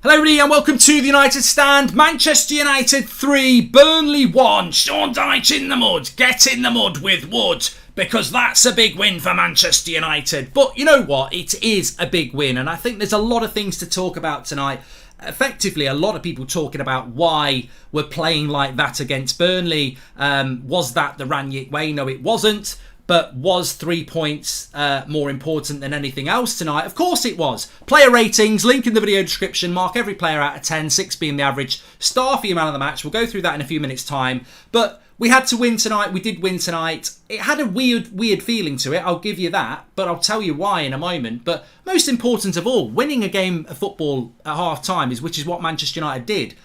Hello everybody and welcome to the United Stand. Manchester United 3, Burnley 1. Sean Dyche in the mud. Get in the mud with Wood, because that's a big win for Manchester United. But you know what? It is a big win, and I think there's a lot of things to talk about tonight. Effectively, a lot of people talking about why we're playing like that against Burnley. Was that the Ranić way? No, it wasn't. But was 3 points more important than anything else tonight? Of course it was. Player ratings, link in the video description. Mark every player out of 10, 6 being the average. Star for your man of the match. We'll go through that in a few minutes' time. But we had to win tonight. We did win tonight. It had a weird feeling to it. I'll give you that. But I'll tell you why in a moment. But most important of all, winning a game of football at half-time, which is what Manchester United did,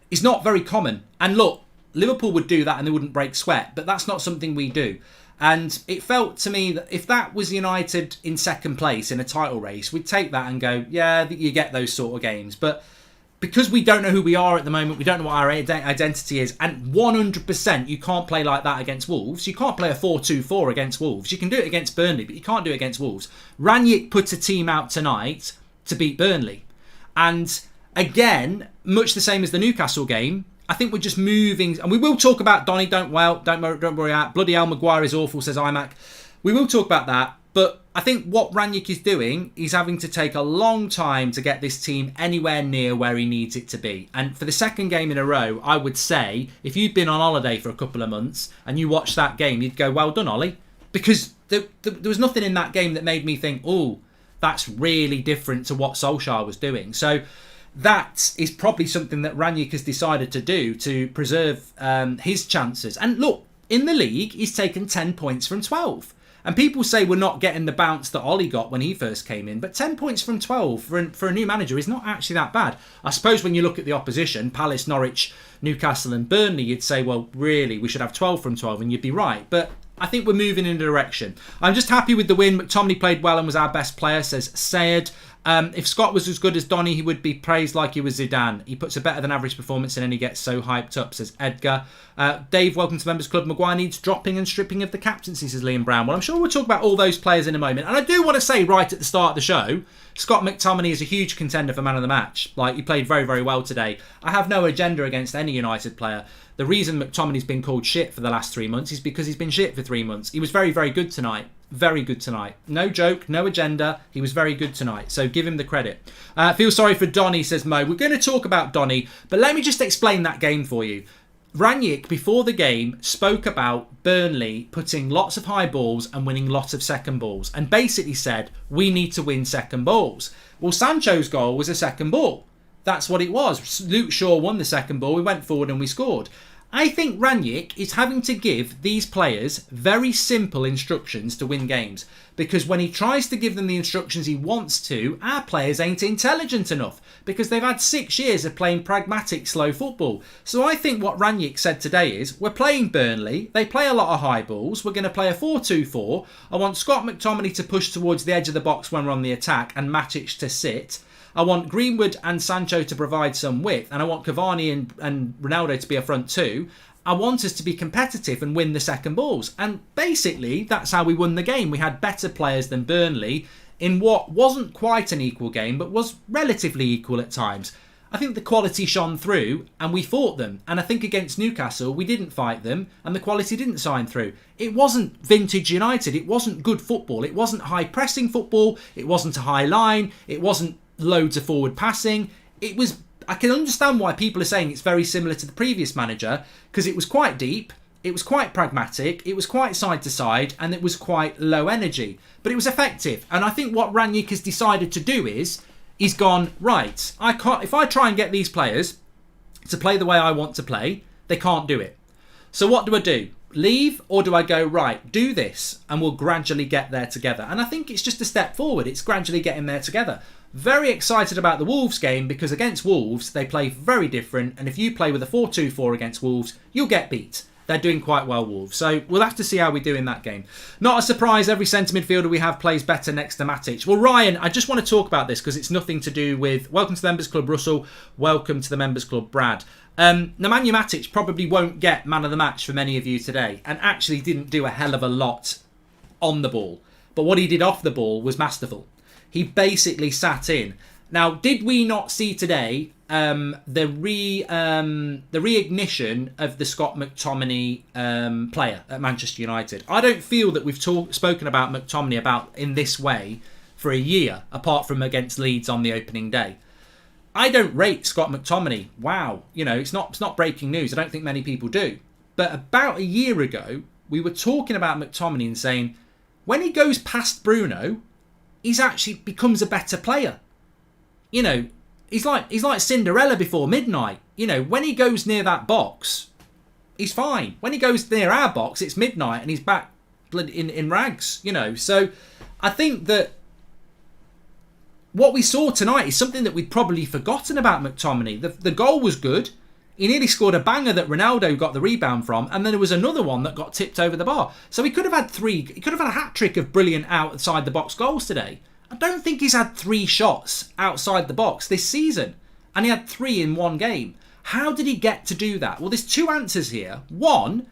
is not very common. And look, Liverpool would do that and they wouldn't break sweat. But that's not something we do. And it felt to me that if that was United in second place in a title race, we'd take that and go, yeah, you get those sort of games. But because we don't know who we are at the moment, we don't know what our identity is, and 100% you can't play like that against Wolves. You can't play a 4-2-4 against Wolves. You can do it against Burnley, but you can't do it against Wolves. Ranić put a team out tonight to beat Burnley. And again, much the same as the Newcastle game, I think we're just moving, and we will talk about Donny. Don't worry out. Bloody Al Maguire is awful, says iMac. We will talk about that, but I think what Ranić is doing is having to take a long time to get this team anywhere near where he needs it to be. And for the second game in a row, I would say if you'd been on holiday for a couple of months and you watched that game, you'd go, "Well done, Ollie," because there was nothing in that game that made me think, "Oh, that's really different to what Solskjaer was doing." So that is probably something that Ranić has decided to do to preserve his chances. And look, in the league, he's taken 10 points from 12. And people say we're not getting the bounce that Ollie got when he first came in. But 10 points from 12 for a new manager is not actually that bad. I suppose when you look at the opposition, Palace, Norwich, Newcastle and Burnley, you'd say, well, really, we should have 12 from 12, and you'd be right. But I think we're moving in a direction. I'm just happy with the win. McTominay played well and was our best player, says Sayed. If Scott was as good as Donny, he would be praised like he was Zidane. He puts a better than average performance in and he gets so hyped up, says Edgar. Dave, welcome to Members Club. Maguire needs dropping and stripping of the captaincy, says Liam Brown. Well, I'm sure we'll talk about all those players in a moment. And I do want to say right at the start of the show, Scott McTominay is a huge contender for man of the match. Like, he played very, very well today. I have no agenda against any United player. The reason McTominay's been called shit for the last 3 months is because he's been shit for 3 months. He was very, very good tonight. Very good tonight. No joke, no agenda. He was very good tonight. So give him the credit. Feel sorry for Donny, says Mo. We're going to talk about Donny, but let me just explain that game for you. Ranić, before the game, spoke about Burnley putting lots of high balls and winning lots of second balls, and basically said, we need to win second balls. Well, Sancho's goal was a second ball. That's what it was. Luke Shaw won the second ball. We went forward and we scored. I think Ranić is having to give these players very simple instructions to win games, because when he tries to give them the instructions he wants to, our players ain't intelligent enough because they've had 6 years of playing pragmatic, slow football. So I think what Ranić said today is, we're playing Burnley, they play a lot of high balls, we're going to play a 4-2-4, I want Scott McTominay to push towards the edge of the box when we're on the attack and Matic to sit. I want Greenwood and Sancho to provide some width, and I want Cavani and Ronaldo to be a front two. I want us to be competitive and win the second balls. And basically, that's how we won the game. We had better players than Burnley in what wasn't quite an equal game, but was relatively equal at times. I think the quality shone through and we fought them. And I think against Newcastle, we didn't fight them and the quality didn't shine through. It wasn't vintage United. It wasn't good football. It wasn't high pressing football. It wasn't a high line. It wasn't loads of forward passing. It was, I can understand why people are saying it's very similar to the previous manager, because it was quite deep, it was quite pragmatic, it was quite side to side, and it was quite low energy, but it was effective. And I think what Ranić has decided to do is he's gone, right, if I try and get these players to play the way I want to play, they can't do it. So what do I do? Leave, or do I go, right, do this and we'll gradually get there together? And I think it's just a step forward. It's gradually getting there together. Very excited about the Wolves game, because against Wolves they play very different, and if you play with a 4-2-4 against Wolves, you'll get beat. They're doing quite well, Wolves. So we'll have to see how we do in that game. Not a surprise, every centre midfielder we have plays better next to Matic. Well, Ryan, I just want to talk about this because it's nothing to do with... Welcome to the Members Club, Russell. Welcome to the Members Club, Brad. Nemanja Matic probably won't get man of the match for many of you today, and actually didn't do a hell of a lot on the ball. But what he did off the ball was masterful. He basically sat in. Now, did we not see today reignition of the Scott McTominay player at Manchester United. I don't feel that we've spoken about McTominay in this way for a year, apart from against Leeds on the opening day. I don't rate Scott McTominay. Wow, it's not breaking news. I don't think many people do. But about a year ago, we were talking about McTominay and saying, when he goes past Bruno, he's actually becomes a better player. He's like Cinderella before midnight. When he goes near that box, he's fine. When he goes near our box, it's midnight and he's back in rags. So I think that what we saw tonight is something that we'd probably forgotten about McTominay. The goal was good. He nearly scored a banger that Ronaldo got the rebound from, and then there was another one that got tipped over the bar. So he could have had three. He could have had a hat-trick of brilliant outside the box goals today. I don't think he's had 3 shots outside the box this season, and he had 3 in one game. How did he get to do that? Well, there's 2 answers here. One,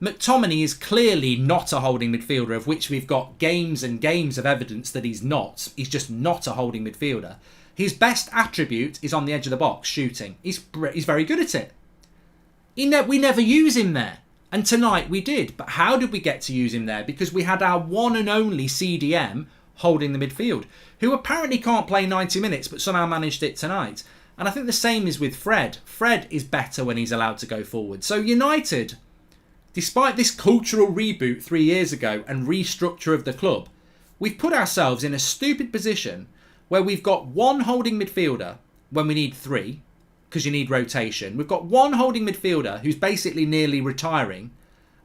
McTominay is clearly not a holding midfielder, of which we've got games and games of evidence that he's not. He's just not a holding midfielder. His best attribute is on the edge of the box, shooting. He's very good at it. We never use him there. And tonight we did. But how did we get to use him there? Because we had our one and only CDM holding the midfield, who apparently can't play 90 minutes, but somehow managed it tonight. And I think the same is with Fred. Fred is better when he's allowed to go forward. So United, despite this cultural reboot 3 years ago and restructure of the club, we've put ourselves in a stupid position where we've got one holding midfielder when we need 3, because you need rotation. We've got one holding midfielder who's basically nearly retiring.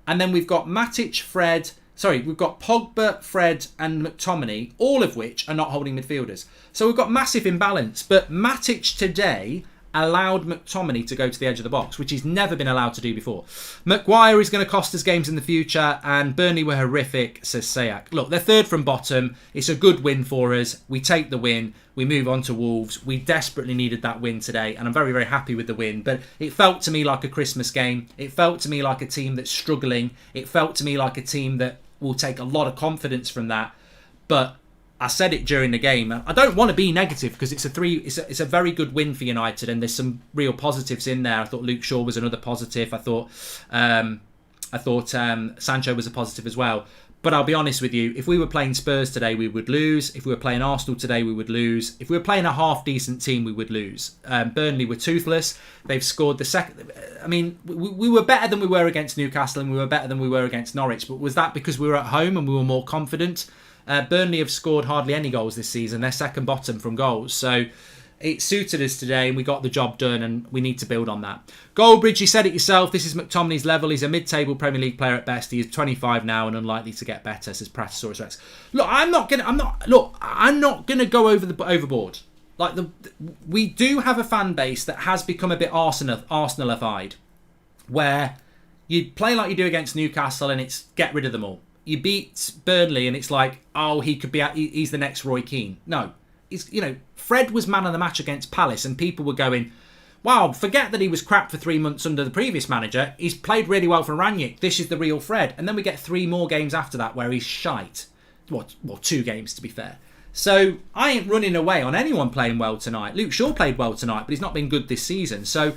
And then we've got we've got Pogba, Fred and McTominay, all of which are not holding midfielders. So we've got massive imbalance. But Matic today allowed McTominay to go to the edge of the box, which he's never been allowed to do before. Maguire is going to cost us games in the future, and Burnley were horrific, says Sayak. Look, they're 3rd from bottom. It's a good win for us. We take the win. We move on to Wolves. We desperately needed that win today, and I'm very, very happy with the win. But it felt to me like a Christmas game. It felt to me like a team that's struggling. It felt to me like a team that will take a lot of confidence from that. But I said it during the game. I don't want to be negative because it's a very good win for United, and there's some real positives in there. I thought Luke Shaw was another positive. I thought Sancho was a positive as well. But I'll be honest with you, if we were playing Spurs today, we would lose. If we were playing Arsenal today, we would lose. If we were playing a half-decent team, we would lose. Burnley were toothless. They've scored the second. I mean, we were better than we were against Newcastle, and we were better than we were against Norwich. But was that because we were at home and we were more confident? Burnley have scored hardly any goals this season. They're second bottom from goals. So it suited us today and we got the job done, and we need to build on that. Goldbridge, you said it yourself. This is McTominay's level. He's a mid-table Premier League player at best. He is 25 now and unlikely to get better, says Pratosaurus Rex. Look, I'm not gonna go overboard. We do have a fan base that has become a bit Arsenalified, where you play like you do against Newcastle and it's get rid of them all. You beat Burnley and it's like, oh, he's the next Roy Keane. No, Fred was man of the match against Palace, and people were going, wow, forget that he was crap for 3 months under the previous manager. He's played really well for Rangnick. This is the real Fred. And then we get 3 more games after that where he's shite. Well, 2 games to be fair. So I ain't running away on anyone playing well tonight. Luke Shaw played well tonight, but he's not been good this season. So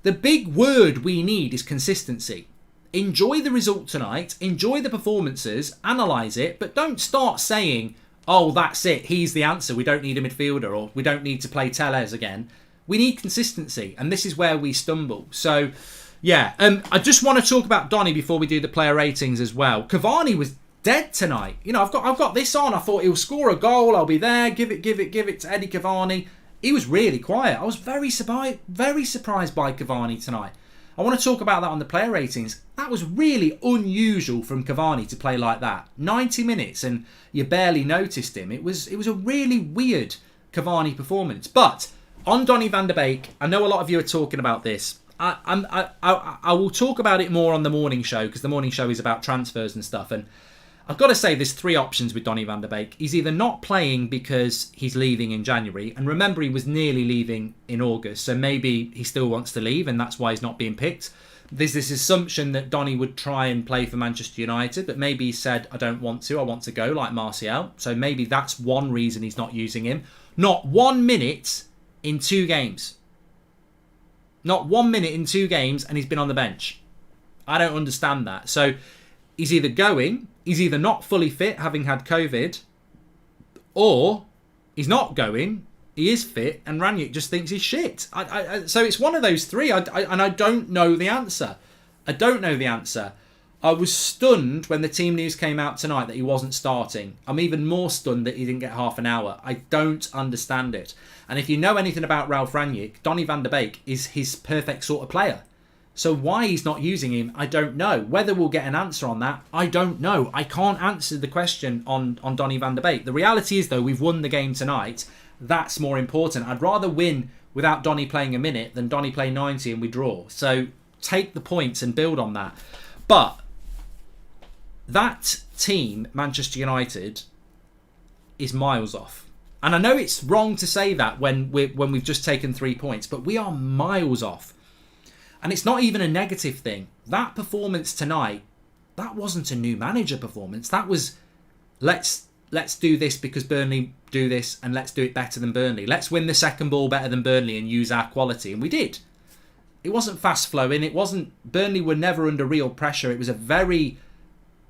the big word we need is consistency. Enjoy the result tonight. Enjoy the performances. Analyse it. But don't start saying, oh, that's it. He's the answer. We don't need a midfielder, or we don't need to play Tellez again. We need consistency, and this is where we stumble. So, yeah. I just want to talk about Donny before we do the player ratings as well. Cavani was dead tonight. I've got this on. I thought he'll score a goal. I'll be there. Give it to Eddie Cavani. He was really quiet. I was very surprised by Cavani tonight. I want to talk about that on the player ratings. That was really unusual from Cavani to play like that. 90 minutes and you barely noticed him. It was a really weird Cavani performance. But on Donny van de Beek, I know a lot of you are talking about this. I will talk about it more on the morning show, because the morning show is about transfers and stuff. And I've got to say there's 3 options with Donny van de Beek. He's either not playing because he's leaving in January. And remember, he was nearly leaving in August. So maybe he still wants to leave and that's why he's not being picked. There's this assumption that Donny would try and play for Manchester United, but maybe he said, I don't want to. I want to go, like Martial. So maybe that's one reason he's not using him. Not 1 minute in 2 games. Not 1 minute in 2 games, and he's been on the bench. I don't understand that. So he's either not fully fit, having had COVID, or he's not going, he is fit, and Ranić just thinks he's shit. So it's one of those three, and I don't know the answer. I was stunned when the team news came out tonight that he wasn't starting. I'm even more stunned that he didn't get half an hour. I don't understand it. And if you know anything about Ralf Rangnick, Donny van der Beek is his perfect sort of player. So why he's not using him, I don't know. Whether we'll get an answer on that, I don't know. I can't answer the question on Donny van der Beek. The reality is, though, we've won the game tonight. That's more important. I'd rather win without Donny playing a minute than Donny play 90 and we draw. So take the points and build on that. But that team, Manchester United, is miles off. And I know it's wrong to say that when we've just taken 3 points, but we are miles off. And it's not even a negative thing. That performance tonight, that wasn't a new manager performance. That was, let's do this because Burnley do this, and let's do it better than Burnley. Let's win the second ball better than Burnley and use our quality. And we did. It wasn't fast flowing. Burnley were never under real pressure. It was a very,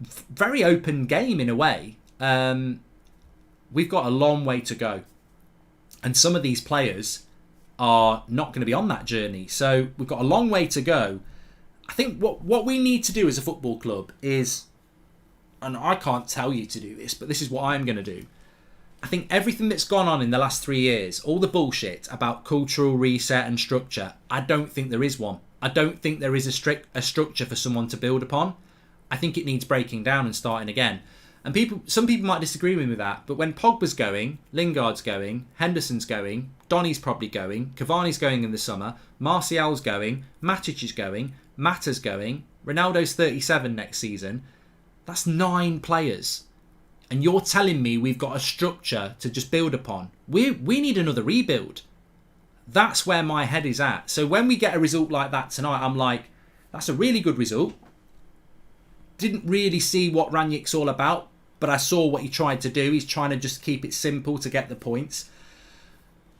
very open game in a way. We've got a long way to go. And some of these players are not going to be on that journey. So we've got a long way to go. I think what we need to do as a football club is, and I can't tell you to do this, but this is what I'm going to do. I think everything that's gone on in the last 3 years, all the bullshit about cultural reset and structure, I don't think there is one. I don't think there is a structure for someone to build upon. I think it needs breaking down and starting again. And some people might disagree with me with that, but when Pogba's going, Lingard's going, Henderson's going, Donny's probably going, Cavani's going in the summer, Martial's going, Matic is going, Mata's going, Ronaldo's 37 next season. That's 9 players. And you're telling me we've got a structure to just build upon. We need another rebuild. That's where my head is at. So when we get a result like that tonight, I'm like, that's a really good result. Didn't really see what Ranić's all about, but I saw what he tried to do. He's trying to just keep it simple to get the points.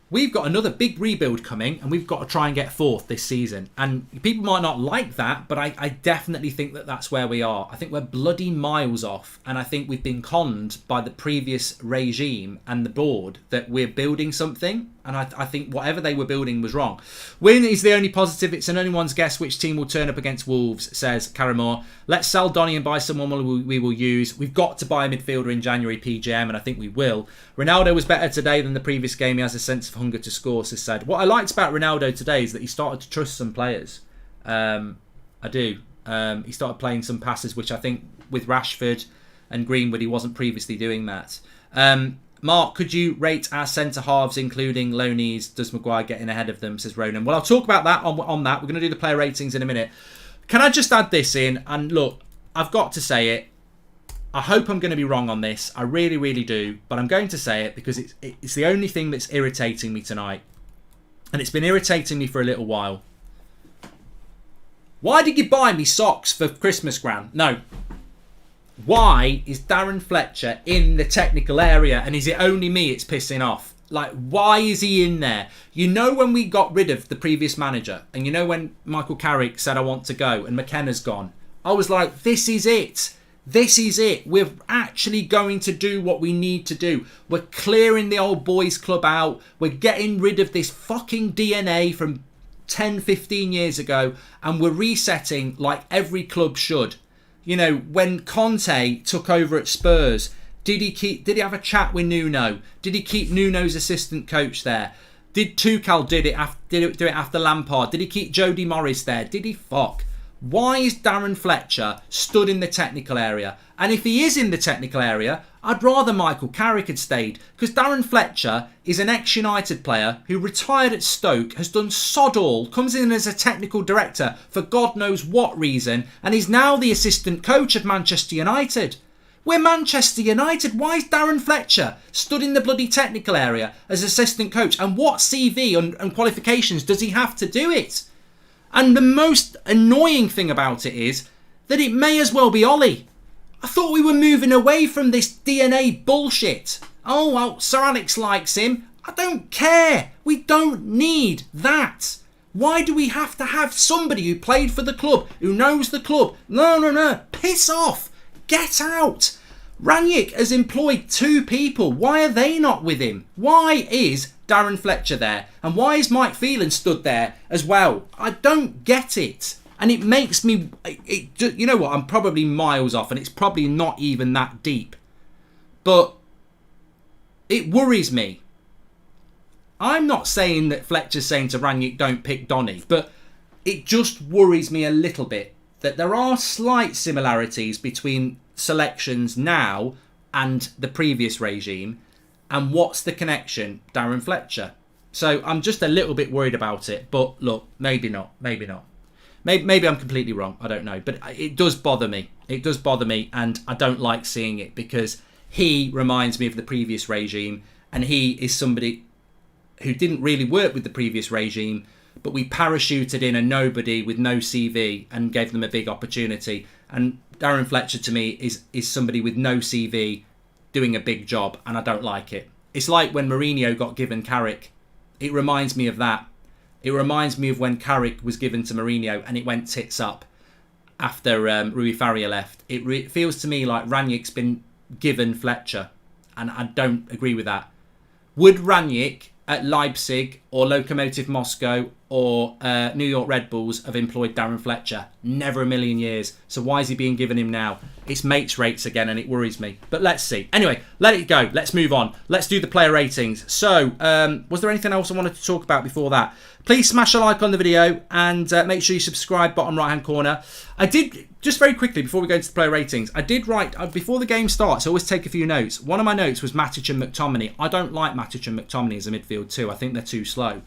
We've got another big rebuild coming, and we've got to try and get 4th this season. And people might not like that, but I definitely think that that's where we are. I think we're bloody miles off, and I think we've been conned by the previous regime and the board that we're building something, and I think whatever they were building was wrong. Win is the only positive. It's an anyone's guess which team will turn up against Wolves, says Carramore. Let's sell Donny and buy someone we will use. We've got to buy a midfielder in January, PGM, and I think we will. Ronaldo was better today than the previous game. He has a sense of hunger to score, says said. What I liked about Ronaldo today is that he started to trust some players. I do. He started playing some passes, which I think with Rashford and Greenwood, he wasn't previously doing that. Mark, could you rate our centre-halves, including loanees? Does Maguire getting ahead of them, says Ronan. Well, I'll talk about that on that. We're going to do the player ratings in a minute. Can I just add this in? And look, I've got to say it. I hope I'm going to be wrong on this. I really, really do. But I'm going to say it because it's the only thing that's irritating me tonight. And it's been irritating me for a little while. Why did you buy me socks for Christmas, Gran? No. Why is Darren Fletcher in the technical area, and is it only me it's pissing off? Like, why is he in there? You know when we got rid of the previous manager, and you know when Michael Carrick said I want to go and McKenna's gone, I was like, this is it. This is it. We're actually going to do what we need to do. We're clearing the old boys club out. We're getting rid of this fucking DNA from 10, 15 years ago, and we're resetting like every club should. You know, when Conte took over at Spurs, did he have a chat with Nuno? Did he keep Nuno's assistant coach there? Did Tuchel do it after Lampard? Did he keep Jody Morris there? Did he fuck? Why is Darren Fletcher stood in the technical area? And if he is in the technical area, I'd rather Michael Carrick had stayed, because Darren Fletcher is an ex-United player who retired at Stoke, has done sod all, comes in as a technical director for God knows what reason, and is now the assistant coach of Manchester United. We're Manchester United. Why is Darren Fletcher stood in the bloody technical area as assistant coach? And what CV and qualifications does he have to do it? And the most annoying thing about it is that it may as well be Ollie. I thought we were moving away from this DNA bullshit. Oh, well, Sir Alex likes him. I don't care. We don't need that. Why do we have to have somebody who played for the club, who knows the club? No. Piss off. Get out. Ranić has employed 2 people. Why are they not with him? Why is Darren Fletcher there? And why is Mike Phelan stood there as well? I don't get it. And it makes me... you know what? I'm probably miles off and it's probably not even that deep. But it worries me. I'm not saying that Fletcher's saying to Ranić, don't pick Donny. But it just worries me a little bit that there are slight similarities between selections now and the previous regime. And what's the connection? Darren Fletcher. So I'm just a little bit worried about it. But look, maybe not. Maybe I'm completely wrong. I don't know. But it does bother me. It does bother me. And I don't like seeing it because he reminds me of the previous regime. And he is somebody who didn't really work with the previous regime. But we parachuted in a nobody with no CV and gave them a big opportunity. And Darren Fletcher to me is somebody with no CV doing a big job. And I don't like it. It's like when Mourinho got given Carrick. It reminds me of that. It reminds me of when Carrick was given to Mourinho and it went tits up after Rui Faria left. It feels to me like Ranić's been given Fletcher, and I don't agree with that. Would Ranić at Leipzig or Lokomotiv Moscow or New York Red Bulls have employed Darren Fletcher? Never a million years. So why is he being given him now? It's mates rates again and it worries me. But let's see. Anyway, let it go. Let's move on. Let's do the player ratings. So, was there anything else I wanted to talk about before that? Please smash a like on the video and make sure you subscribe, bottom right hand corner. I did, just very quickly before we go into the player ratings, I did write, before the game starts, I always take a few notes. One of my notes was Matic and McTominay. I don't like Matic and McTominay as a midfield too. I think they're too slow.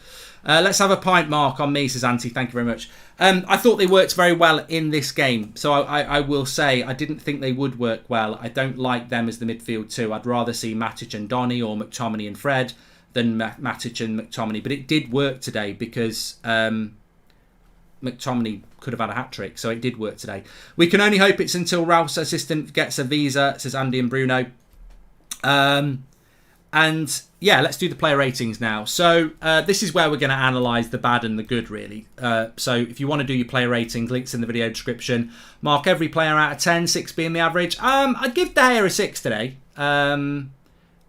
Let's have a pint mark on me, says Auntie. Thank you very much. I thought they worked very well in this game. So I will say I didn't think they would work well. I don't like them as the midfield too. I'd rather see Matic and Donny or McTominay and Fred than Matic and McTominay. But it did work today because McTominay could have had a hat-trick. So it did work today. We can only hope it's until Ralph's assistant gets a visa, says Andy and Bruno. And yeah, let's do the player ratings now. So this is where we're going to analyse the bad and the good, really. So if you want to do your player ratings, links in the video description. Mark every player out of 10, 6 being the average. I'd give De Gea a 6 today. I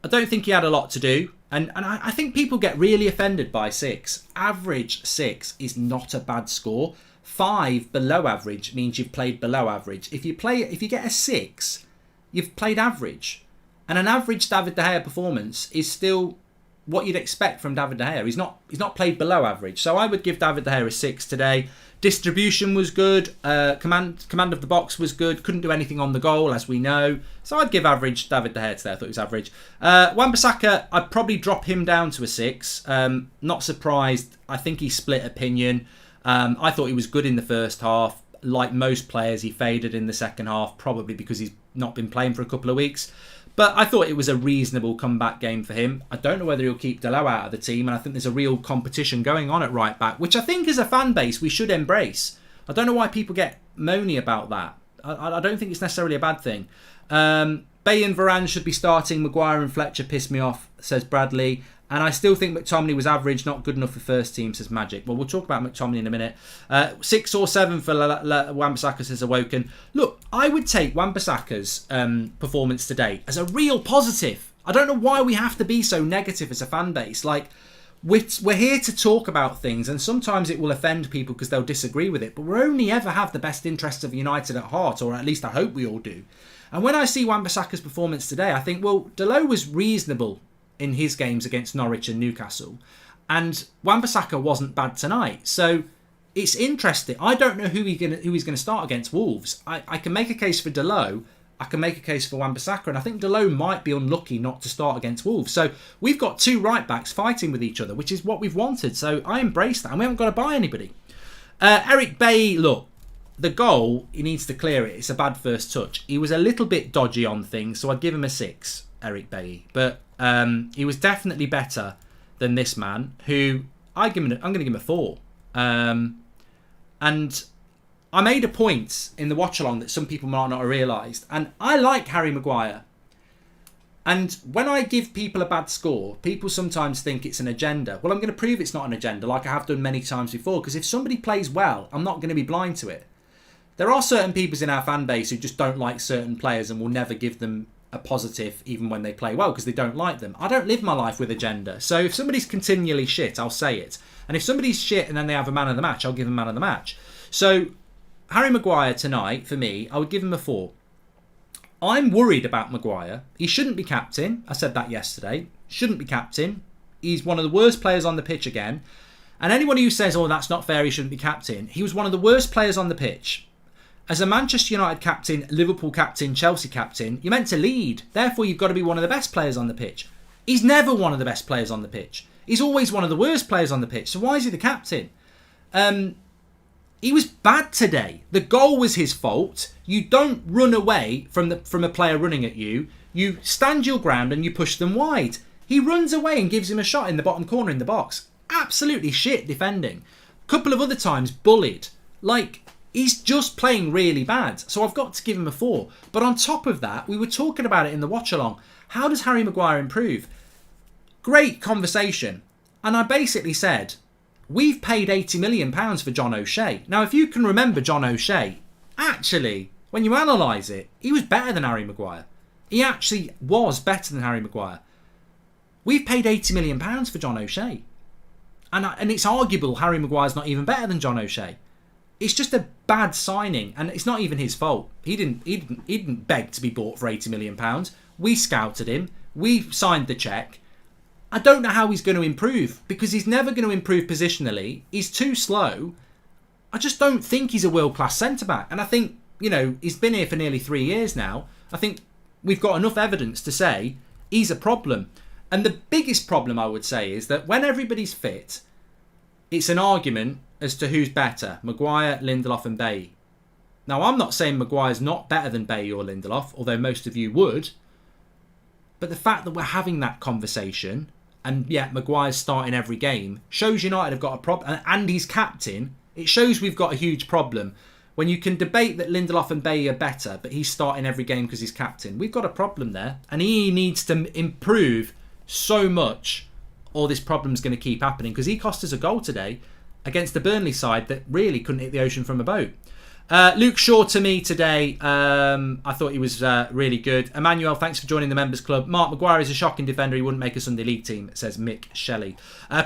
don't think he had a lot to do. And I think people get really offended by 6. Average 6 is not a bad score. 5 below average means you've played below average. If you get a 6, you've played average. And an average David De Gea performance is still what you'd expect from David De Gea. He's not played below average. So I would give David De Gea a 6 today. Distribution was good. Command of the box was good. Couldn't do anything on the goal, as we know. So I'd give average David De Gea today. I thought he was average. Wan-Bissaka, I'd probably drop him down to a 6. Not surprised. I think he split opinion. I thought he was good in the first half. Like most players, he faded in the second half, probably because he's not been playing for a couple of weeks. But I thought it was a reasonable comeback game for him. I don't know whether he'll keep Dalot out of the team, and I think there's a real competition going on at right back, which I think as a fan base we should embrace. I don't know why people get moany about that. I don't think it's necessarily a bad thing. Bay and Varane should be starting. Maguire and Fletcher piss me off, says Bradley. And I still think McTominay was average, not good enough for first team, says Magic. Well, we'll talk about McTominay in a minute. 6 or 7 for Wan-Bissaka, says Awoken. Look, I would take Wan-Bissaka's performance today as a real positive. I don't know why we have to be so negative as a fan base. Like, we're here to talk about things, and sometimes it will offend people because they'll disagree with it. But we only ever have the best interests of United at heart, or at least I hope we all do. And when I see Wan-Bissaka's performance today, I think, well, Dalot was reasonable in his games against Norwich and Newcastle, and Wan-Bissaka wasn't bad tonight. So it's interesting. I don't know who he's going to start against Wolves. I can make a case for Dalot. I can make a case for Wan-Bissaka, and I think Dalot might be unlucky not to start against Wolves. So we've got 2 right backs fighting with each other, which is what we've wanted. So I embrace that, and we haven't got to buy anybody. Eric Bailly, look, the goal, he needs to clear it. It's a bad first touch. He was a little bit dodgy on things, so I'd give him a 6, Eric Bailly. But he was definitely better than this man, who I'm going to give him a 4. And I made a point in the watch along that some people might not have realised. And I like Harry Maguire. And when I give people a bad score, people sometimes think it's an agenda. Well, I'm going to prove it's not an agenda, like I have done many times before, because if somebody plays well, I'm not going to be blind to it. There are certain people in our fan base who just don't like certain players and will never give them a positive even when they play well because they don't like them. I don't live my life with agenda. So if somebody's continually shit, I'll say it. And if somebody's shit and then they have a man of the match, I'll give them man of the match. So Harry Maguire tonight, for me, I would give him a 4. I'm worried about Maguire. He shouldn't be captain. I said that yesterday. Shouldn't be captain. He's one of the worst players on the pitch again. And anyone who says, oh, that's not fair, he shouldn't be captain. He was one of the worst players on the pitch. As a Manchester United captain, Liverpool captain, Chelsea captain, you're meant to lead. Therefore, you've got to be one of the best players on the pitch. He's never one of the best players on the pitch. He's always one of the worst players on the pitch. So why is he the captain? He was bad today. The goal was his fault. You don't run away from a player running at you. You stand your ground and you push them wide. He runs away and gives him a shot in the bottom corner in the box. Absolutely shit defending. A couple of other times bullied. He's just playing really bad. So I've got to give him a 4. But on top of that, we were talking about it in the watch-along. How does Harry Maguire improve? Great conversation. And I basically said, we've paid £80 million for John O'Shea. Now, if you can remember John O'Shea, actually, when you analyse it, he was better than Harry Maguire. He actually was better than Harry Maguire. We've paid £80 million for John O'Shea. And it's arguable Harry Maguire's not even better than John O'Shea. It's just a bad signing, and it's not even his fault. He didn't beg to be bought for £80 million. We scouted him. We signed the cheque. I don't know how he's going to improve because he's never going to improve positionally. He's too slow. I just don't think he's a world-class centre-back. And I think, he's been here for nearly 3 years now. I think we've got enough evidence to say he's a problem. And the biggest problem, I would say, is that when everybody's fit, it's an argument as to who's better, Maguire, Lindelof and Bailly. Now, I'm not saying Maguire's not better than Bailly or Lindelof, although most of you would. But the fact that we're having that conversation, and yet Maguire's starting every game, shows United have got a problem. And he's captain. It shows we've got a huge problem. When you can debate that Lindelof and Bailly are better, but he's starting every game because he's captain, we've got a problem there. And he needs to improve so much, or this problem's going to keep happening, because he cost us a goal today against the Burnley side that really couldn't hit the ocean from a boat. Luke Shaw to me today, I thought he was really good. Emmanuel, thanks for joining the members club. Mark Maguire is a shocking defender. He wouldn't make a Sunday League team, says Mick Shelley.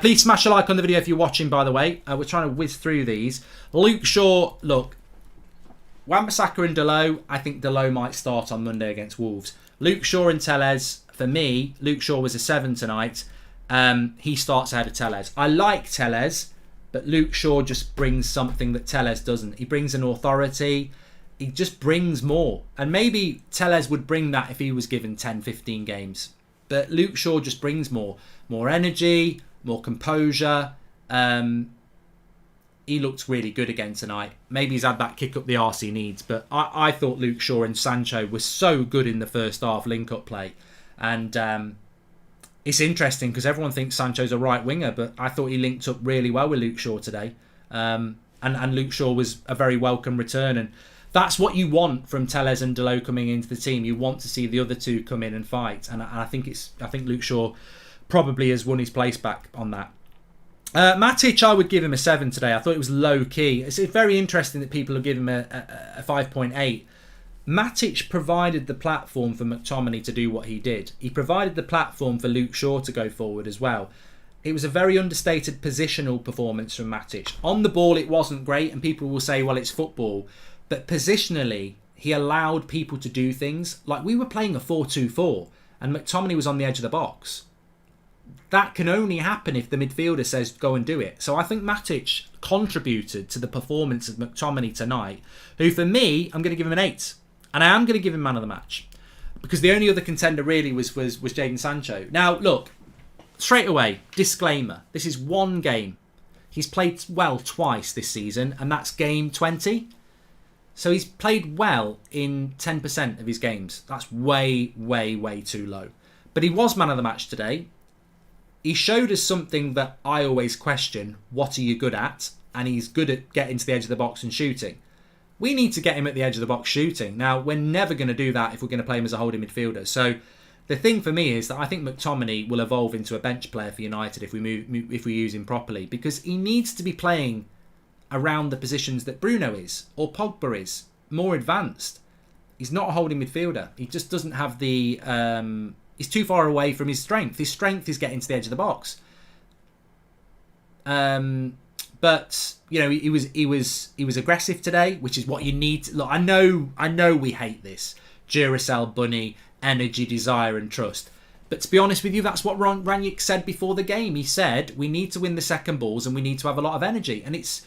Please smash a like on the video if you're watching, by the way. We're trying to whiz through these. Luke Shaw, look, Wan-Bissaka and Dalot, I think Dalot might start on Monday against Wolves. Luke Shaw and Tellez, for me, Luke Shaw was a 7 tonight. He starts ahead of Tellez. I like Tellez, but Luke Shaw just brings something that Tellez doesn't. He brings an authority. He just brings more. And maybe Tellez would bring that if he was given 10, 15 games. But Luke Shaw just brings more. More energy, more composure. He looked really good again tonight. Maybe he's had that kick up the arse he needs. But I thought Luke Shaw and Sancho were so good in the first half link-up play. And it's interesting because everyone thinks Sancho's a right winger, but I thought he linked up really well with Luke Shaw today. And Luke Shaw was a very welcome return. And that's what you want from Tellez and Dalot coming into the team. You want to see the other two come in and fight. And I think Luke Shaw probably has won his place back on that. Matic, I would give him a 7 today. I thought it was low key. It's very interesting that people have given him a 5.8. Matic provided the platform for McTominay to do what he did. He provided the platform for Luke Shaw to go forward as well. It was a very understated positional performance from Matic. On the ball, it wasn't great, and people will say, well, it's football. But positionally, he allowed people to do things. Like, we were playing a 4-2-4, and McTominay was on the edge of the box. That can only happen if the midfielder says, go and do it. So I think Matic contributed to the performance of McTominay tonight, who, for me, I'm going to give him an 8. And I am going to give him man of the match. Because the only other contender really was Jadon Sancho. Now, look, straight away, disclaimer. This is one game. He's played well twice this season, and that's game 20. So he's played well in 10% of his games. That's way, way, way too low. But he was man of the match today. He showed us something that I always question. What are you good at? And he's good at getting to the edge of the box and shooting. We need to get him at the edge of the box shooting. Now, we're never going to do that if we're going to play him as a holding midfielder. So The thing for me is that I think McTominay will evolve into a bench player for United if we use him properly, because he needs to be playing around the positions that Bruno is or Pogba is, more advanced. He's not a holding midfielder. He just doesn't have the... he's too far away from his strength. His strength is getting to the edge of the box. But you know, he was aggressive today, which is what you need. Look, I know we hate this Duracell bunny, energy, desire, and trust. But to be honest with you, that's what Rangnick said before the game. He said we need to win the second balls and we need to have a lot of energy. And it's,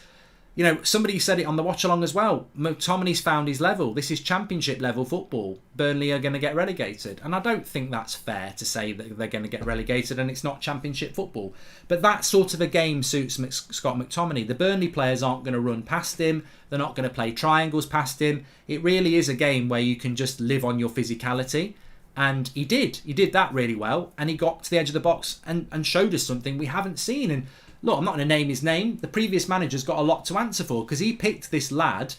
you know, somebody said it on the watch along as well. McTominay's found his level. This is championship level football. Burnley are going to get relegated. And I don't think that's fair to say that they're going to get relegated and it's not championship football. But that sort of a game suits Scott McTominay. The Burnley players aren't going to run past him. They're not going to play triangles past him. It really is a game where you can just live on your physicality. And he did that really well. And he got to the edge of the box and showed us something we haven't seen. And look, I'm not going to name his name. The previous manager's got a lot to answer for because he picked this lad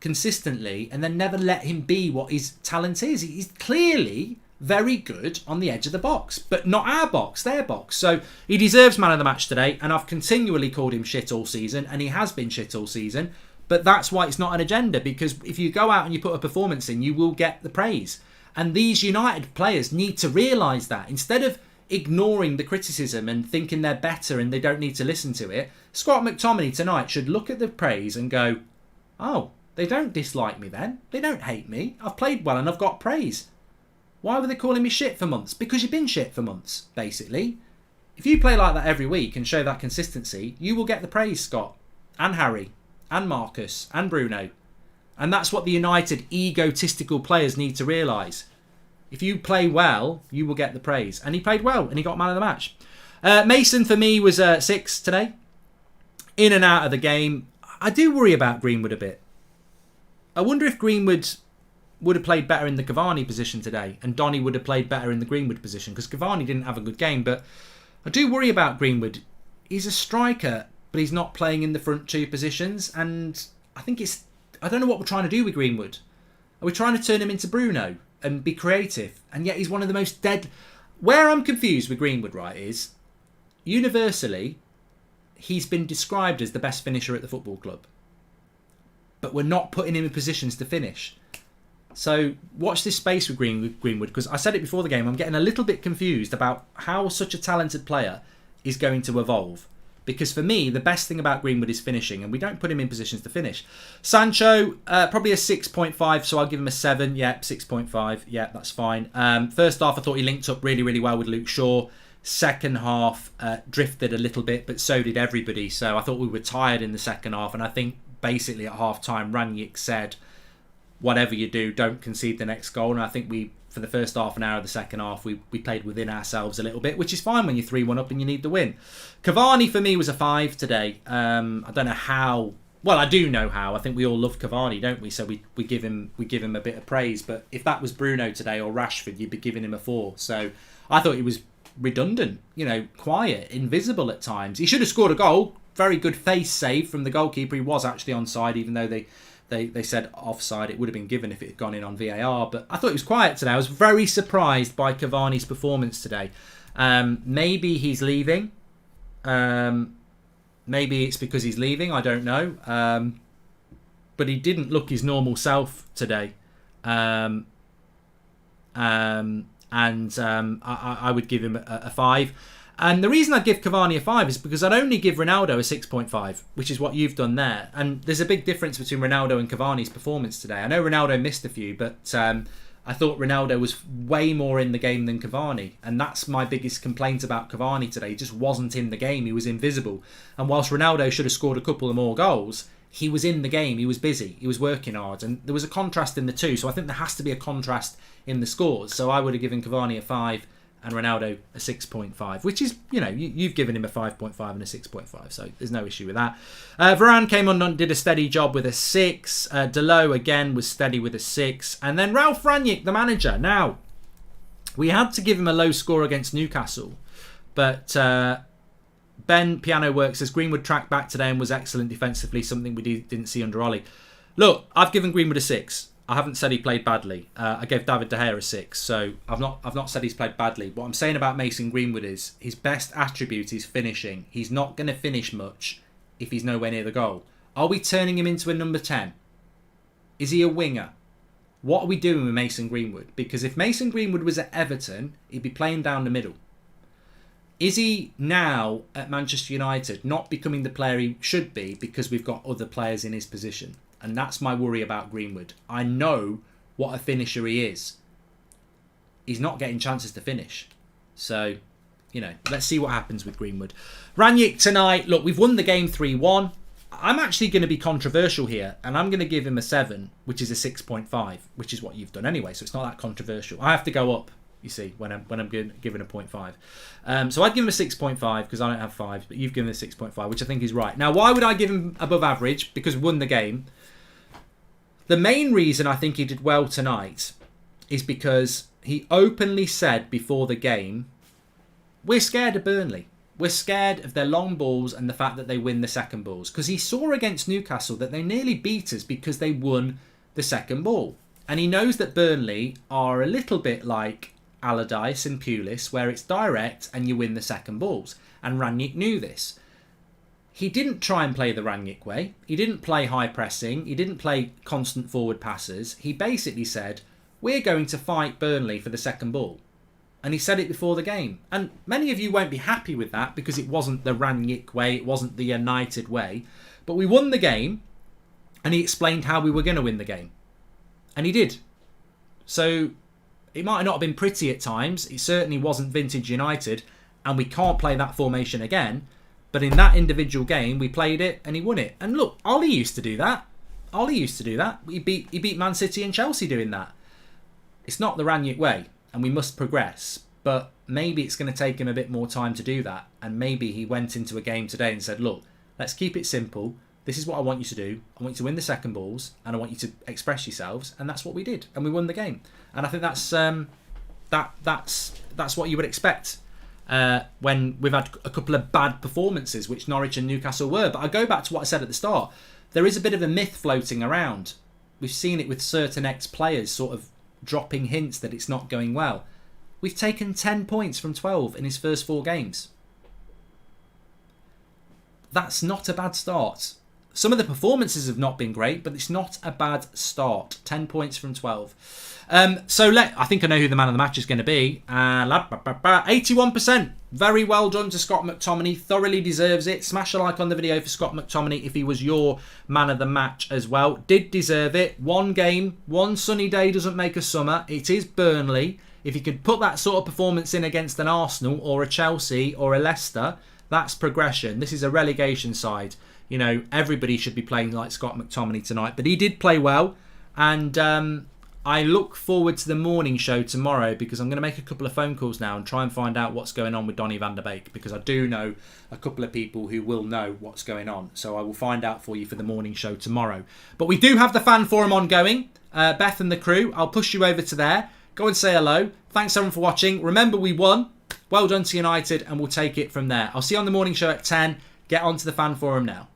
consistently and then never let him be what his talent is. He's clearly very good on the edge of the box, but not our box, their box. So he deserves man of the match today, and I've continually called him shit all season, and he has been shit all season, but that's why it's not an agenda, because if you go out and you put a performance in, you will get the praise. And these United players need to realise that. Instead of ignoring the criticism and thinking they're better and they don't need to listen to it, Scott McTominay tonight should look at the praise and go, oh, they don't dislike me then. They don't hate me. I've played well and I've got praise. Why were they calling me shit for months? Because you've been shit for months, basically. If you play like that every week and show that consistency, you will get the praise, Scott. And Harry. And Marcus. And Bruno. And that's what the United egotistical players need to realise. If you play well, you will get the praise. And he played well, and he got man of the match. Mason, for me, was 6 today. In and out of the game. I do worry about Greenwood a bit. I wonder if Greenwood would have played better in the Cavani position today, and Donny would have played better in the Greenwood position, because Cavani didn't have a good game. But I do worry about Greenwood. He's a striker, but he's not playing in the front two positions. And I think I don't know what we're trying to do with Greenwood. Are we trying to turn him into Bruno and be creative? And yet he's one of the most dead... Where I'm confused with Greenwood, right, is universally he's been described as the best finisher at the football club. But we're not putting him in positions to finish. So watch this space with Greenwood, because I said it before the game, I'm getting a little bit confused about how such a talented player is going to evolve. Because for me, the best thing about Greenwood is finishing, and we don't put him in positions to finish. Sancho, probably a 6.5, so I'll give him a 7. Yeah, 6.5. Yeah, that's fine. First half, I thought he linked up really, really well with Luke Shaw. Second half, drifted a little bit, but so did everybody. So I thought we were tired in the second half, and I think basically at half-time, Rangnick said, whatever you do, don't concede the next goal. And I think for the first half an hour of the second half, we played within ourselves a little bit, which is fine when you're 3-1 up and you need the win. Cavani, for me, was a 5 today. I don't know how... Well, I do know how. I think we all love Cavani, don't we? So we give him a bit of praise. But if that was Bruno today or Rashford, you'd be giving him a 4. So I thought he was redundant, quiet, invisible at times. He should have scored a goal. Very good face save from the goalkeeper. He was actually onside, even though they said offside. It would have been given if it had gone in on VAR. But I thought he was quiet today. I was very surprised by Cavani's performance today. Maybe he's leaving. Maybe it's because he's leaving. I don't know. But he didn't look his normal self today. I would give him a 5. And the reason I'd give Cavani a 5 is because I'd only give Ronaldo a 6.5, which is what you've done there. And there's a big difference between Ronaldo and Cavani's performance today. I know Ronaldo missed a few, but I thought Ronaldo was way more in the game than Cavani. And that's my biggest complaint about Cavani today. He just wasn't in the game. He was invisible. And whilst Ronaldo should have scored a couple of more goals, he was in the game. He was busy. He was working hard. And there was a contrast in the two. So I think there has to be a contrast in the scores. So I would have given Cavani a 5 and Ronaldo a 6.5, which is, you've given him a 5.5 and a 6.5, so there's no issue with that. Varane came on and did a steady job with a 6. Delot, again, was steady with a 6. And then Ralph Rangnick, the manager. Now, we had to give him a low score against Newcastle, but Ben Piano Works says Greenwood tracked back today and was excellent defensively, something we didn't see under Ollie. Look, I've given Greenwood a 6. I haven't said he played badly. I gave David De Gea a 6, so I've not said he's played badly. What I'm saying about Mason Greenwood is his best attribute is finishing. He's not going to finish much if he's nowhere near the goal. Are we turning him into a number 10? Is he a winger? What are we doing with Mason Greenwood? Because if Mason Greenwood was at Everton, he'd be playing down the middle. Is he now at Manchester United not becoming the player he should be because we've got other players in his position? And that's my worry about Greenwood. I know what a finisher he is. He's not getting chances to finish. So, let's see what happens with Greenwood. Rangnick tonight. Look, we've won the game 3-1. I'm actually going to be controversial here. And I'm going to give him a 7, which is a 6.5. Which is what you've done anyway. So it's not that controversial. I have to go up, you see, when I'm giving a 0.5. So I'd give him a 6.5 because I don't have 5s. But you've given a 6.5, which I think is right. Now, why would I give him above average? Because we won the game. The main reason I think he did well tonight is because he openly said before the game, we're scared of Burnley. We're scared of their long balls and the fact that they win the second balls. Because he saw against Newcastle that they nearly beat us because they won the second ball. And he knows that Burnley are a little bit like Allardyce and Pulis, where it's direct and you win the second balls. And Rangnick knew this. He didn't try and play the Rangnick way. He didn't play high pressing. He didn't play constant forward passes. He basically said, we're going to fight Burnley for the second ball. And he said it before the game. And many of you won't be happy with that because it wasn't the Rangnick way. It wasn't the United way. But we won the game and he explained how we were going to win the game. And he did. So it might not have been pretty at times. It certainly wasn't vintage United. And we can't play that formation again. But in that individual game, we played it and he won it. And look, Ollie used to do that. He beat Man City and Chelsea doing that. It's not the Rangnick way, and we must progress. But maybe it's going to take him a bit more time to do that. And maybe he went into a game today and said, look, let's keep it simple. This is what I want you to do. I want you to win the second balls, and I want you to express yourselves. And that's what we did, and we won the game. And I think that's what you would expect. When we've had a couple of bad performances, which Norwich and Newcastle were. But I go back to what I said at the start. There is a bit of a myth floating around. We've seen it with certain ex-players sort of dropping hints that it's not going well. We've taken 10 points from 12 in his first 4 games. That's not a bad start. Some of the performances have not been great, but it's not a bad start. 10 points from 12. I think I know who the man of the match is going to be. 81%. Very well done to Scott McTominay. Thoroughly deserves it. Smash a like on the video for Scott McTominay if he was your man of the match as well. Did deserve it. One game, one sunny day doesn't make a summer. It is Burnley. If he could put that sort of performance in against an Arsenal or a Chelsea or a Leicester, that's progression. This is a relegation side. Everybody should be playing like Scott McTominay tonight. But he did play well. And I look forward to the morning show tomorrow because I'm going to make a couple of phone calls now and try and find out what's going on with Donny van der Beek, because I do know a couple of people who will know what's going on. So I will find out for you for the morning show tomorrow. But we do have the fan forum ongoing. Beth and the crew, I'll push you over to there. Go and say hello. Thanks everyone for watching. Remember, we won. Well done to United, and we'll take it from there. I'll see you on the morning show at 10. Get onto the fan forum now.